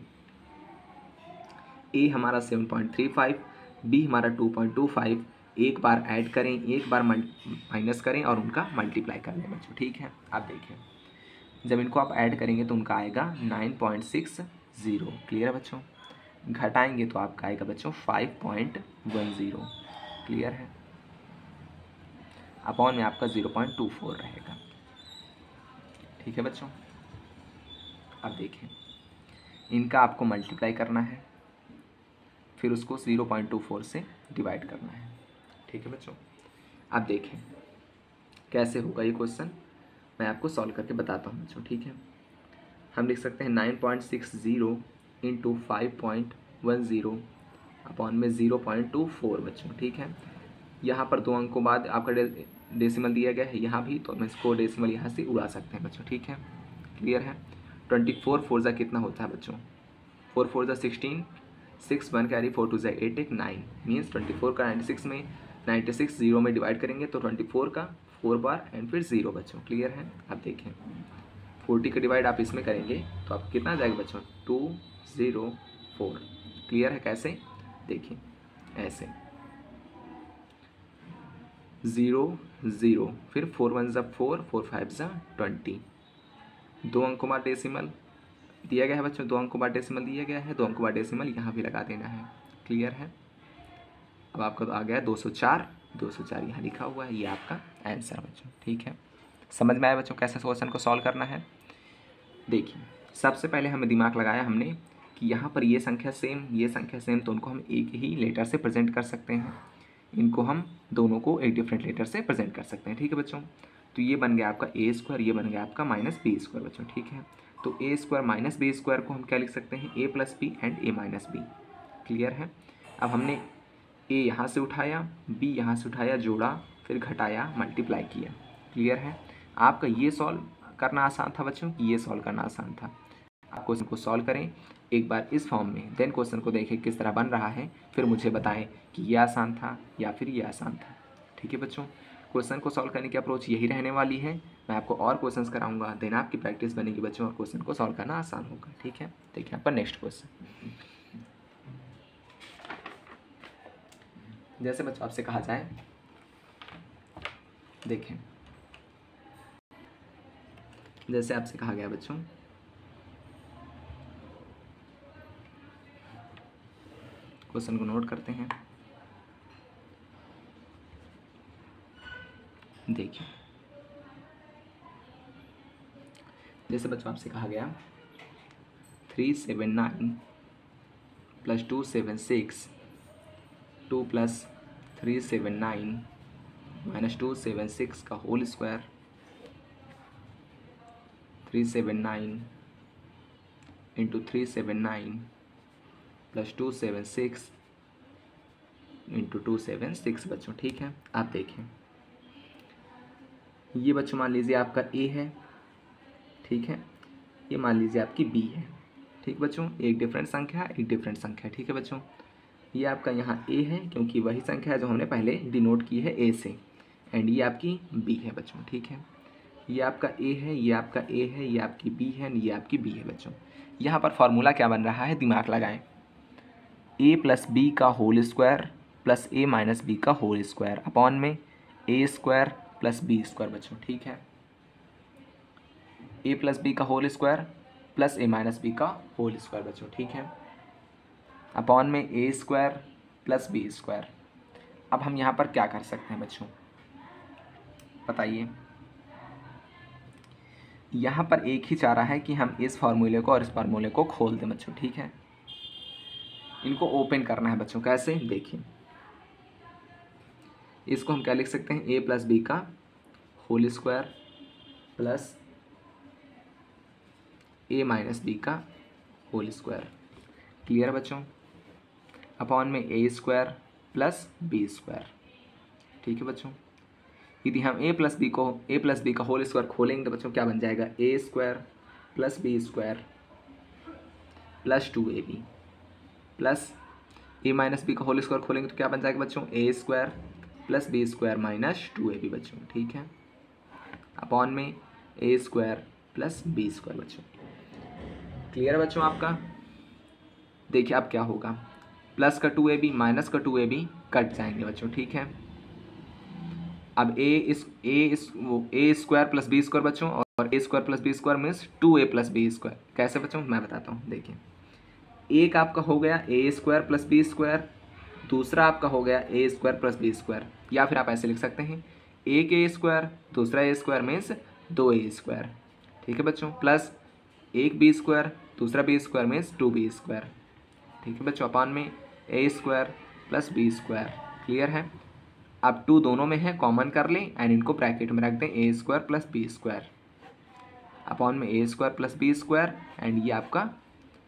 ए हमारा 7.35, बी हमारा 2.25, एक बार ऐड करें, एक बार माइनस करें और उनका मल्टीप्लाई कर लें बच्चों, ठीक है। अब देखें जब इनको आप ऐड करेंगे तो उनका आएगा 9.60। क्लियर है बच्चों। घटाएंगे तो आपका आएगा बच्चों 5.10। क्लियर है। अपॉन में आपका 0.24 रहेगा, ठीक है बच्चों। अब देखें इनका आपको मल्टीप्लाई करना है, फिर उसको 0.24 से डिवाइड करना है, ठीक है बच्चों। अब देखें कैसे होगा ये क्वेश्चन, मैं आपको सॉल्व करके बताता हूँ बच्चों, ठीक है। हम लिख सकते हैं 9.60 इंटू 5.10 अपॉन में 0.24 बच्चों, ठीक है। यहाँ पर 2 अंकों बाद आपका डेसिमल दिया गया है यहाँ भी, तो हम इसको डेसिमल यहाँ से उड़ा सकते हैं बच्चों, ठीक है। क्लियर है। 24 4 जा कितना होता है बच्चों, 4 4 जा 16, 6 1 कैरी 4 2 जा 8 1 9 मीन्स 24 का 96 में 96 0 में डिवाइड करेंगे तो 24 का 4 बार एंड फिर 0 बच्चों। क्लियर है। अब देखें 40 का डिवाइड आप इसमें करेंगे तो आप कितना आ जाएगा बच्चों 204। क्लियर है। कैसे देखिए ऐसे 0 0 फिर 4 1 जा 4 4 5 जा 20, 2 अंकों बाद डेसिमल दिया गया है बच्चों, 2 अंकों बाद डेसिमल दिया गया है, 2 अंकों बाद डेसिमल यहाँ भी लगा देना है। क्लियर है। अब आपका तो आ गया 204 204 यहाँ लिखा हुआ है, ये आपका आंसर बच्चों, ठीक है। समझ में आया बच्चों कैसे क्वेश्चन को सॉल्व करना है। देखिए सबसे पहले हमें दिमाग लगाया हमने कि यहाँ पर ये संख्या सेम ये संख्या सेम, तो उनको हम एक ही लेटर से प्रेजेंट कर सकते हैं, इनको हम दोनों को एक डिफरेंट लेटर से प्रेजेंट कर सकते हैं, ठीक है बच्चों। तो ये बन गया आपका ए स्क्वायर, ये बन गया आपका माइनस बी स्क्वायर बच्चों, ठीक है। तो A square minus B square को हम क्या लिख सकते हैं, A plus B and A minus B. Clear है। अब हमने ए यहाँ से उठाया, बी यहाँ से उठाया, जोड़ा, फिर घटाया, मल्टीप्लाई किया। क्लियर है। आपका ये सॉल्व करना आसान था बच्चों, ये सॉल्व करना आसान था। आप क्वेश्चन को सॉल्व करें एक बार इस फॉर्म में, देन क्वेश्चन को देखें किस तरह बन रहा है, फिर मुझे बताएं कि ये आसान था या फिर ये आसान था, ठीक है बच्चों। क्वेश्चन को सॉल्व करने की अप्रोच यही रहने वाली है। मैं आपको और क्वेश्चंस कराऊंगा, देन आपकी प्रैक्टिस बनेगी बच्चों और क्वेश्चन को सॉल्व करना आसान होगा, ठीक है। देखिए आपका नेक्स्ट क्वेश्चन, जैसे बच्चों आपसे कहा जाए, देखें जैसे आपसे कहा गया बच्चों क्वेश्चन को नोट करते हैं। देखिए जैसे बच्चों आपसे कहा गया 379 प्लस 276 2 प्लस 379 माइनस 276 का whole square 379 into 379 plus 276 into 276 बच्चों, ठीक है। आप देखें ये बच्चों मान लीजिए आपका ए है, ठीक है, ये मान लीजिए आपकी बी है, ठीक बच्चों। एक डिफरेंट संख्या एक डिफरेंट संख्या, ठीक है बच्चों। ये आपका यहाँ ए है क्योंकि वही संख्या है जो हमने पहले डिनोट की है ए से, एंड ये आपकी बी है बच्चों, ठीक है। ये आपका ए है, ये आपका ए है, ये आपकी बी है, ये आपकी बी है बच्चों। यहाँ पर फॉर्मूला क्या बन रहा है, दिमाग लगाएं। ए प्लस बी का whole square plus A minus B का होल स्क्वायर अपॉन में A square plus B square बच्चों, ठीक है। ए प्लस बी का whole square plus A minus B का होल स्क्वायर बच्चों, ठीक है, अपॉन में A square plus B square. अब हम यहाँ पर क्या कर सकते हैं बच्चों, बताइए। यहाँ पर एक ही चारा है कि हम इस फार्मूले को और इस फार्मूले को खोल दें बच्चों, ठीक है। इनको ओपन करना है बच्चों, कैसे, देखिए। इसको हम क्या लिख सकते हैं, ए प्लस बी का whole square plus A minus B का होल स्क्वायर, क्लियर बच्चों, अपॉन में A square plus B square, ठीक है बच्चों। यदि हम ए प्लस बी का होल स्क्वायर खोलेंगे तो बच्चों क्या बन जाएगा, A square plus B square plus 2ab plus A minus B का होल स्क्वायर खोलेंगे तो क्या बन जाएगा बच्चों, A square plus B square minus 2ab बच्चों, ठीक है, अपॉन में A square plus B square बच्चों, क्लियर है बच्चों आपका। देखिए अब क्या होगा, प्लस का 2ab माइनस का 2ab कट जाएंगे बच्चों, ठीक है। अब A square plus B square बच्चों, और A square plus B square means 2a plus B square. कैसे बच्चों, मैं बताता हूँ, देखिए। एक आपका हो गया A square plus B square, दूसरा आपका हो गया A square plus B square, या फिर आप ऐसे लिख सकते हैं, एक ए स्क्वायर दूसरा ए स्क्वायर मीन्स 2a स्क्वायर, ठीक है बच्चों, प्लस एक बी स्क्वायर दूसरा B square means 2b square, ठीक है बच्चों, अपॉन में A square plus B square, clear है। अब 2 दोनों में है, कॉमन कर लें एंड इनको ब्रैकेट में रख दें, A square plus B square upon में A square plus B square, and ये आपका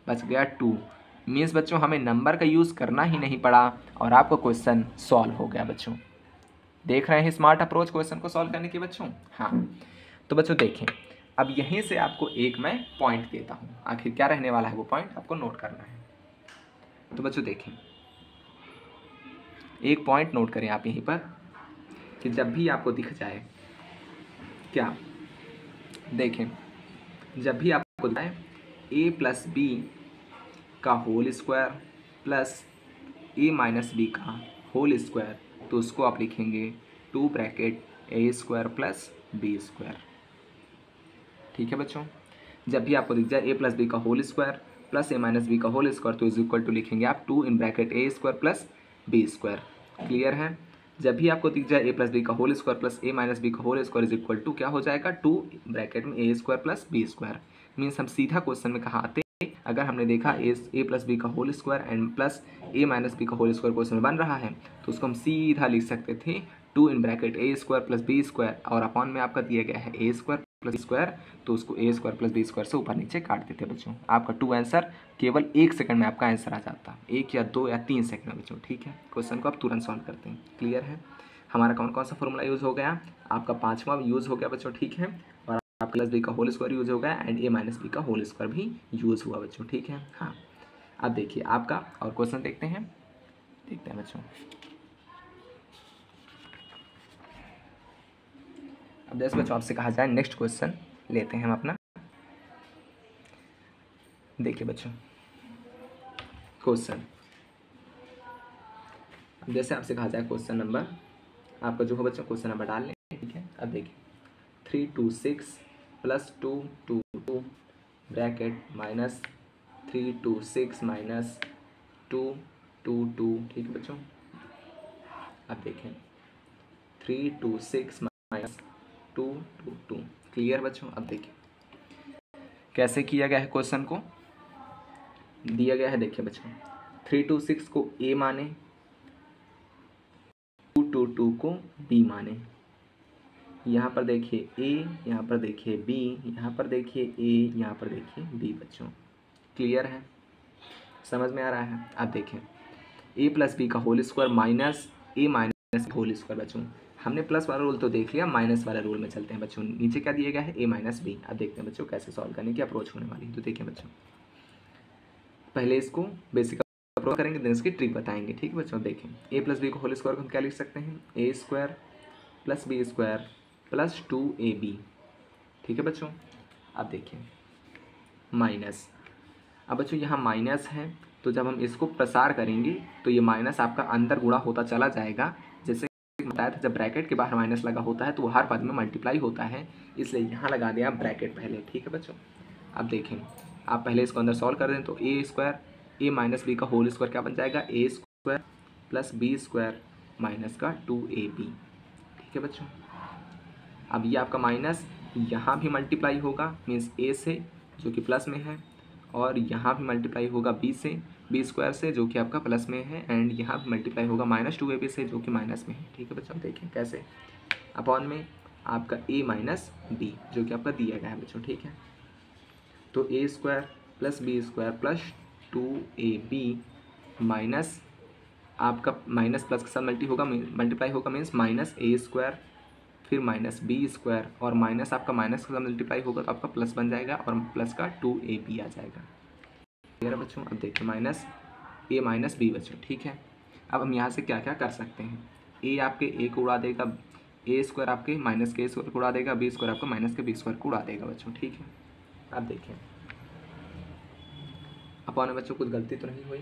बच गया 2। मीन्स बच्चों हमें नंबर का यूज़ करना ही नहीं पड़ा और आपका क्वेश्चन सॉल्व हो गया बच्चों। देख रहे हैं स्मार्ट अप्रोच क्वेश्चन को सॉल्व करने की बच्चों। हाँ, तो बच्चों देखें, अब यहीं से आपको एक मैं पॉइंट देता हूँ, आखिर क्या रहने वाला है वो पॉइंट आपको नोट करना है। तो बच्चों देखें, एक पॉइंट नोट करें आप यहीं पर, कि जब भी आपको दिख जाए, क्या, देखें, जब भी आपको दिख जाए ए प्लस बी का whole square plus A minus B का होल स्क्वायर, तो उसको आप लिखेंगे 2 bracket A square plus B square, ठीक है बच्चों। जब भी आपको दिख जाए ए प्लस बी का whole square plus A minus B का होल स्क्वायर, तो इज इक्वल टू लिखेंगे आप 2 in bracket A square plus B square, clear है। जब भी आपको दिख जाए ए प्लस बी का whole square plus A minus B का whole square is equal to क्या हो जाएगा, 2 ब्रैकेट में A square plus B square. Means हम सीधा क्वेश्चन में कहाँ आते, अगर हमने देखा ए प्लस बी का whole square and plus A minus B का होल स्क्वायर क्वेश्चन में बन रहा है, तो उसको हम सीधा लिख सकते थे 2 in bracket A square plus B square, और अपॉन में आपका दिया गया है ए स्क्वायर प्लस स्क्वायर, तो उसको ए स्क्वायर प्लस बी स्क्वायर से ऊपर नीचे काट देते बच्चों। आपका 2 आंसर केवल 1 सेकंड में आपका आंसर आ जाता, 1 या 2 या 3 सेकंड में बच्चों, ठीक है। क्वेश्चन को आप तुरंत सॉल्व करते हैं, क्लियर है। हमारा कौन कौन सा फॉर्मूला यूज़ हो गया, आपका 5वां यूज़ हो गया बच्चों, ठीक है, और आप प्लस बी का होल स्क्वायर यूज़ हो गया एंड ए माइनस बी का होल स्क्वायर भी यूज़ हुआ बच्चों, ठीक है। हाँ, अब देखिए आपका और क्वेश्चन देखते हैं बच्चों। अब जैसे बच्चों आपसे कहा जाए नेक्स्ट क्वेश्चन लेते हैं हम अपना। देखिए बच्चों क्वेश्चन, अब जैसे आपसे कहा जाए क्वेश्चन नंबर, आपका जो हो बच्चों क्वेश्चन नंबर डाल लें, ठीक है। अब देखिए 326 प्लस 222 ब्रैकेट माइनस 326 माइनस 222, ठीक है बच्चों। अब देखें 326 माइनस 222, क्लियर बच्चों। अब देखिए कैसे किया गया है, क्वेश्चन को दिया गया है, देखिए बच्चों 326 को ए माने, 222 को बी माने, यहाँ पर देखिए ए, यहाँ पर देखिए बी, यहाँ पर देखिए ए, यहाँ पर देखिए बी बच्चों, क्लियर है, समझ में आ रहा है। अब देखें ए प्लस बी का होल स्क्वायर माइनस ए माइनस होल स्क्वायर बच्चों, हमने प्लस वाला रूल तो देख लिया, माइनस वाला रूल में चलते हैं बच्चों। नीचे क्या दिया गया है, ए माइनस बी। अब देखते हैं बच्चों कैसे सॉल्व करने की अप्रोच होने वाली है। तो देखिए बच्चों पहले इसको बेसिक अप्रोच करेंगे, देन इसकी ट्रिक बताएंगे, ठीक है बच्चों। देखें ए प्लस बी का होल स्क्वायर को हम क्या लिख सकते हैं, A square plus B square plus 2ab, ठीक है बच्चों। अब देखिए माइनस, अब बच्चों यहाँ माइनस है तो जब हम इसको प्रसार करेंगे तो ये माइनस आपका अंदर गुणा होता चला जाएगा। जैसे बताया था, जब ब्रैकेट के बाहर माइनस लगा होता है तो वो हर पद में मल्टीप्लाई होता है, इसलिए यहाँ लगा दिया ब्रैकेट पहले। ठीक है बच्चों, अब देखें, आप पहले इसको अंदर सॉल्व कर दें तो A square A minus B का होल स्क्वायर क्या बन जाएगा, A square plus B square minus का 2ab। ठीक है बच्चों, अब ये आपका माइनस यहाँ भी मल्टीप्लाई होगा, मीन्स ए से जो कि प्लस में है, और यहाँ भी मल्टीप्लाई होगा बी से, बी स्क्वायर से जो कि आपका प्लस में है, एंड यहाँ भी मल्टीप्लाई होगा माइनस 2ab से जो कि माइनस में है। ठीक है बच्चों, देखें कैसे, अपॉन में आपका a माइनस बी जो कि आपका दिया गया है बच्चों। ठीक है, तो A square plus B square plus 2ab minus आपका माइनस प्लस के साथ मल्टीप्लाई होगा मीन्स माइनस ए स्क्वायर फिर माइनस बी स्क्वायर, और माइनस आपका माइनस के साथ मल्टीप्लाई होगा तो आपका प्लस बन जाएगा और प्लस का 2ab आ जाएगा। क्लियर है बच्चों, अब देखिए माइनस ए माइनस बी बच्चों। ठीक है, अब हम यहाँ से क्या क्या कर सकते हैं, ए आपके ए को उड़ा देगा, ए स्क्वायर आपके माइनस के स्क्वायर को उड़ा देगा, बी स्क्वायर आपका माइनस के बी स्क्वायर को उड़ा देगा बच्चों। ठीक है, अब देखिए अपॉन में बच्चों कुछ गलती तो नहीं हुई।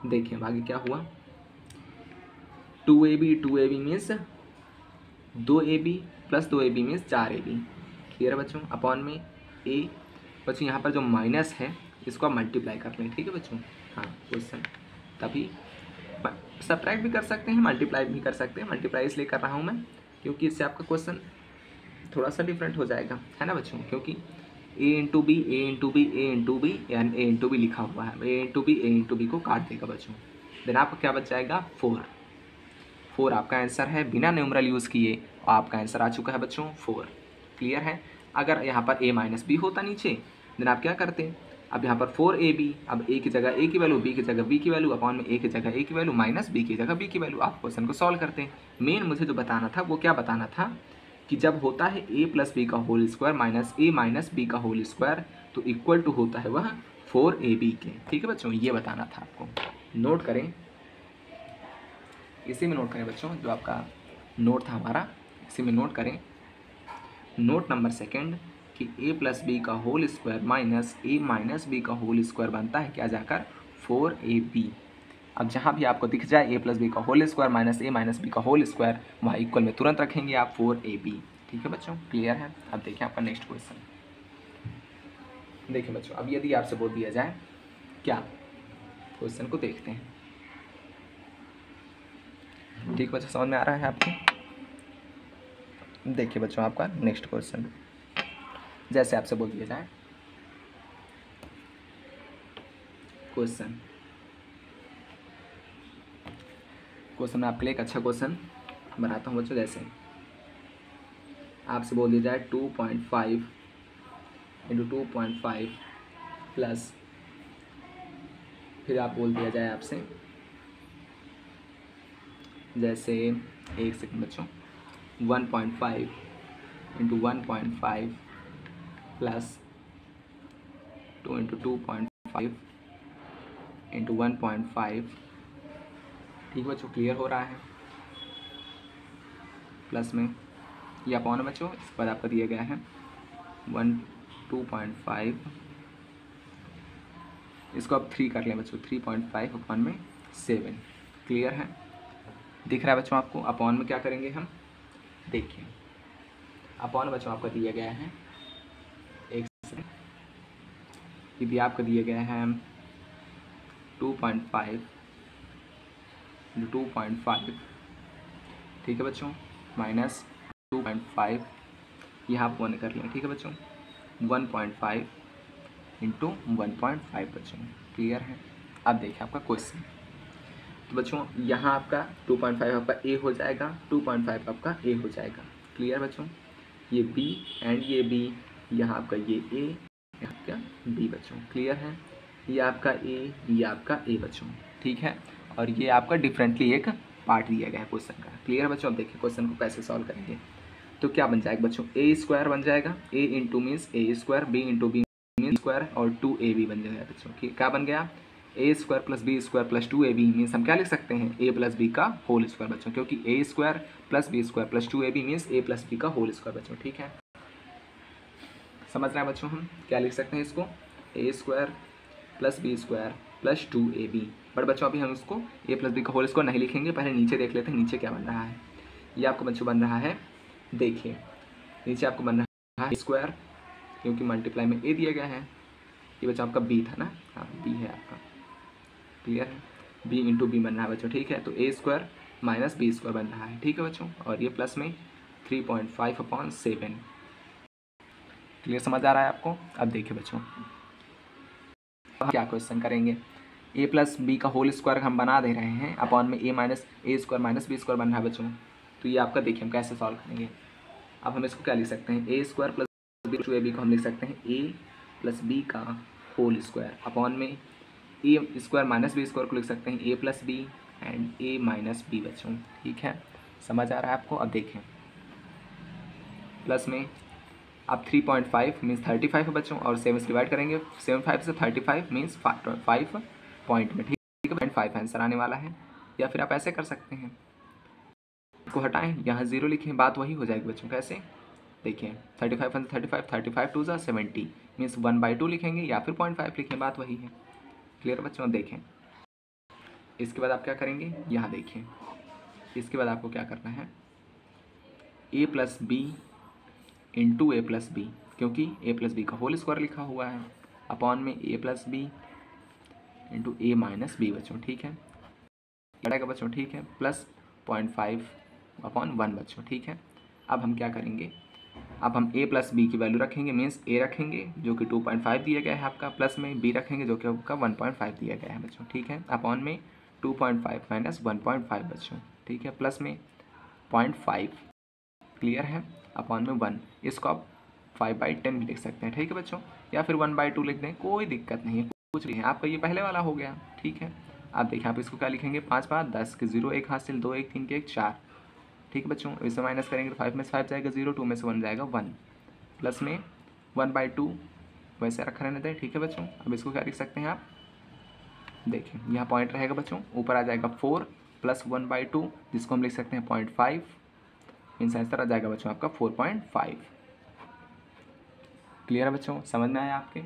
देखिए अब आगे क्या हुआ, 2ab means 2ab plus 2ab means 4ab। Clear है बच्चों, अपॉन में ए बच्चों यहाँ पर जो माइनस है इसको आप मल्टीप्लाई कर लें। ठीक है बच्चों, हाँ क्वेश्चन तभी सब्ट्रैक्ट भी कर सकते हैं, मल्टीप्लाई भी कर सकते हैं। मल्टीप्लाई इसलिए कर रहा हूँ मैं क्योंकि इससे आपका क्वेश्चन थोड़ा सा डिफरेंट हो जाएगा, है ना बच्चों, क्योंकि a into B A into B A into B यानी ए इंटू बी लिखा हुआ है, ए इंटू बी को काट देगा बच्चों, देन आपका क्या बच जाएगा 4 आपका आंसर है। बिना न्यूमरल यूज़ किए आपका आंसर आ चुका है बच्चों 4। क्लियर है, अगर यहाँ पर a माइनस बी होता नीचे देन आप क्या करते, अब यहाँ पर 4ab, अब a की जगह a की वैल्यू, b की जगह b की वैल्यू, अपॉन में a की जगह a की वैल्यू माइनस b की जगह b की वैल्यू, आप क्वेश्चन को सॉल्व करते हैं। मेन मुझे जो बताना था वो क्या बताना था कि जब होता है a प्लस बी का whole square minus a minus B का होल स्क्वायर तो इक्वल टू होता है वह 4ab के। ठीक है बच्चों, ये बताना था आपको। नोट करें, इसी में नोट करें बच्चों, जो आपका नोट था हमारा इसी में नोट करें। नोट नंबर सेकंड कि a प्लस बी का whole square minus a minus B का होल स्क्वायर बनता है क्या जाकर 4ab। अब जहाँ भी आपको दिख जाए a प्लस बी का whole square minus a minus B का होल स्क्वायर, वहाँ इक्वल में तुरंत रखेंगे आप 4ab। ठीक है बच्चों, क्लियर है। अब देखिए आपका नेक्स्ट क्वेश्चन, देखिए बच्चों, अब यदि आपसे बोल दिया जाए क्या, क्वेश्चन को देखते हैं। ठीक बच्चों, समझ में आ रहा है आपको। देखिए बच्चों आपका नेक्स्ट क्वेश्चन, जैसे आपसे बोल दिया जाए क्वेश्चन मैं आपके लिए एक अच्छा क्वेश्चन बनाता हूँ बच्चों। जैसे आपसे बोल दिया जाए 2.5 इंटू 2.5 प्लस, फिर आप बोल दिया जाए आपसे जैसे, एक सेकंड बच्चों, 1.5 इंटू 1.5 प्लस 2 इंटू 2.5 इंटू 1.5। ठीक बच्चों, क्लियर हो रहा है, प्लस में ये अपॉन है बच्चों, इस पर आपका दिया गया है 2.5, इसको आप 3 कर लें बच्चों, 3.5 अपॉन में 7। क्लियर है, दिख रहा है बच्चों आपको। अपॉन में क्या करेंगे हम, देखिए अपॉन बच्चों आपका दिया गया है, एक सेकंड, ये भी आपका दिया गया है 2.5 इंटू 2.5। ठीक है बच्चों, माइनस 2.5, यहाँ आप 1 कर लें। ठीक है बच्चों, 1.5 इंटू 1.5 बच्चों। क्लियर है, अब देखिए आपका क्वेश्चन, तो बच्चों यहाँ आपका 2.5 आपका ए हो जाएगा, 2.5 आपका ए हो जाएगा। क्लियर बच्चों, ये बी एंड ये बी, यहाँ आपका ये ए, यहाँ आपका बी बच्चों। क्लियर है, ये आपका ए, ये आपका ए बच्चों। ठीक है, और ये आपका डिफरेंटली एक पार्ट दिया गया है क्वेश्चन का। क्लियर बच्चों, अब देखिए क्वेश्चन को कैसे सॉल्व करेंगे। तो क्या बन जाएगा बच्चों, ए स्क्वायर बन जाएगा, A into means A square, B into B means square, और 2ab बन जाएगा बच्चों। क्या बन गया, A square plus B square plus 2ab means हम क्या लिख सकते हैं, ए प्लस बी का होल स्क्वायर बच्चों, क्योंकि A square plus B square plus 2ab means A plus B का होल स्क्वायर बच्चों। ठीक है, समझ रहे हैं बच्चों, हम क्या लिख सकते हैं इसको, A square plus B square plus 2ab। But बच्चों अभी हम इसको a प्लस बी का होल स्क्वायर नहीं लिखेंगे, पहले नीचे देख लेते हैं नीचे क्या बन रहा है। ये आपको बच्चों बन रहा है, देखिए नीचे आपको बन रहा है स्क्वायर, क्योंकि मल्टीप्लाई में a दिया गया है। ये बच्चों आपका b था ना, हाँ b है आपका, क्लियर है। b इंटू बी बन रहा है बच्चों, ठीक है। तो a square minus B square बन रहा है, ठीक है बच्चों। और ये प्लस में 3.5/7। क्लियर समझ आ रहा है आपको। अब देखिए बच्चों क्या क्वेश्चन करेंगे। a प्लस बी का होल स्क्वायर हम बना दे रहे हैं, अपॉन में a minus A square minus B square बन रहा है बच्चों। तो ये आपका देखिए हम कैसे सॉल्व करेंगे। अब हम इसको क्या लिख सकते हैं, a square plus B two A B को हम लिख सकते हैं a प्लस बी का होल स्क्वायर, अपॉन में A square minus B square को लिख सकते हैं a plus B and a minus B बच्चों, ठीक है। समझ आ रहा है आपको। अब देखें प्लस में अब 3.5 मीन्स 35 है बच्चों, और 7 से डिवाइड करेंगे, 7/5 से 35 मीन्स 5 पॉइंट में, ठीक है। 0.5 आंसर आने वाला है। या फिर आप ऐसे कर सकते हैं, को हटाएं, यहाँ 0 लिखें, बात वही हो जाएगी बच्चों। कैसे देखिए 35 1 35, 35 2 70 मीन्स 1/2 लिखेंगे या फिर 0.5 लिखें, बात वही है। क्लियर बच्चों। देखें इसके बाद आप क्या करेंगे, यहाँ देखिए इसके बाद आपको क्या करना है, a plus B into A plus B, क्योंकि a प्लस बी का होल स्क्वायर लिखा हुआ है, अपॉन में a plus B into A minus B बच्चों, ठीक है। लड़ेगा बच्चों, ठीक है। प्लस 0.5/1 बच्चों, ठीक है। अब हम क्या करेंगे, अब हम a प्लस बी की वैल्यू रखेंगे, मीन्स a रखेंगे जो कि 2.5 दिया गया है आपका, प्लस में b रखेंगे जो कि आपका 1.5 दिया गया है बच्चों, ठीक है। अपॉन में 2.5 माइनस 1.5 बच्चों, ठीक है, प्लस में 0.5, क्लियर है, अपॉन में 1। इसको आप 5/10 भी लिख सकते हैं, ठीक है बच्चों, या फिर 1/2 लिख दें, कोई दिक्कत नहीं है, कुछ भी है। आपका ये पहले वाला हो गया, ठीक है। आप देखिए आप इसको क्या लिखेंगे, 5 5 10 के 0 1 हासिल, 2 1 3 के 1 4, ठीक है बच्चों। इससे माइनस करेंगे तो 5 में से 5 जाएगा 0, 2 में से 1 जाएगा 1, प्लस में 1/2 वैसे रखा रहने दें, ठीक है बच्चों। अब इसको क्या लिख सकते हैं आप, देखिए यहाँ पॉइंट रहेगा बच्चों, ऊपर आ जाएगा 4 प्लस 1/2 जिसको हम लिख सकते हैं 0.5, मीन्स आंसर आ जाएगा बच्चों आपका 4.5। क्लियर है बच्चों, समझ में आया आपके,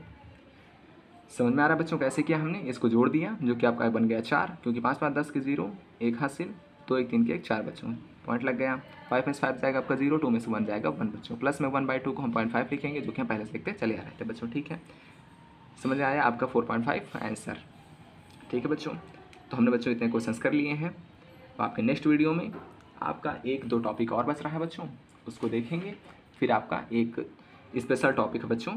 समझ में आ रहा है बच्चों कैसे किया हमने, इसको जोड़ दिया जो कि आपका बन गया 4, क्योंकि 5 5 10 के 0 1 हासिल, 2 1 3 के 1 4 बच्चों, पॉइंट लग गया। 5 में से 5 जाएगा आपका 0, 2 में से 1 जाएगा 1 बच्चों, प्लस में 1/2 को हम 0.5 लिखेंगे जो कि हम पहले से लिखते चले आ रहे थे बच्चों, ठीक है। समझ में आया आपका 4.5 आंसर, ठीक है बच्चों। तो हमने बच्चों इतने क्वेश्चंस कर लिए हैं। तो आपके नेक्स्ट वीडियो में आपका 1-2 टॉपिक और बच रहा है बच्चों, उसको देखेंगे। फिर आपका एक स्पेशल टॉपिक है बच्चों,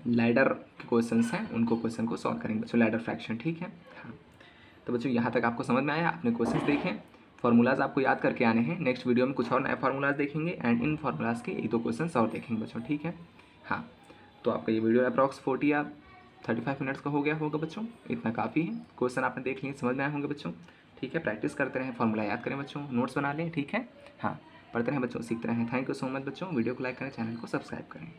लैडर के क्वेश्चंस हैं, उनको क्वेश्चन को सॉल्व करेंगे बच्चों, लैडर फ्रैक्शन, ठीक है। हाँ तो बच्चों यहाँ तक आपको समझ में आया, आपने क्वेश्चंस देखें, फार्मूलाज आपको याद करके आने हैं। नेक्स्ट वीडियो में कुछ और नए फार्मूलाज देखेंगे एंड इन फार्मूलाज के 1-2 क्वेश्चन और देखेंगे बच्चों, ठीक है। हाँ तो आपका ये वीडियो अप्रॉक्स 40 या 35 मिनट्स का हो गया होगा बच्चों, इतना काफ़ी है। क्वेश्चन आपने देख लिए, समझ में आए होंगे बच्चों, ठीक है। प्रैक्टिस करते रहें, फार्मूला याद करें बच्चों, नोट्स बना लें, ठीक है। हाँ पढ़ते रहें बच्चों, सीखते रहें। थैंक यू सो मच बच्चों, वीडियो को लाइक करें, चैनल को सब्सक्राइब करें।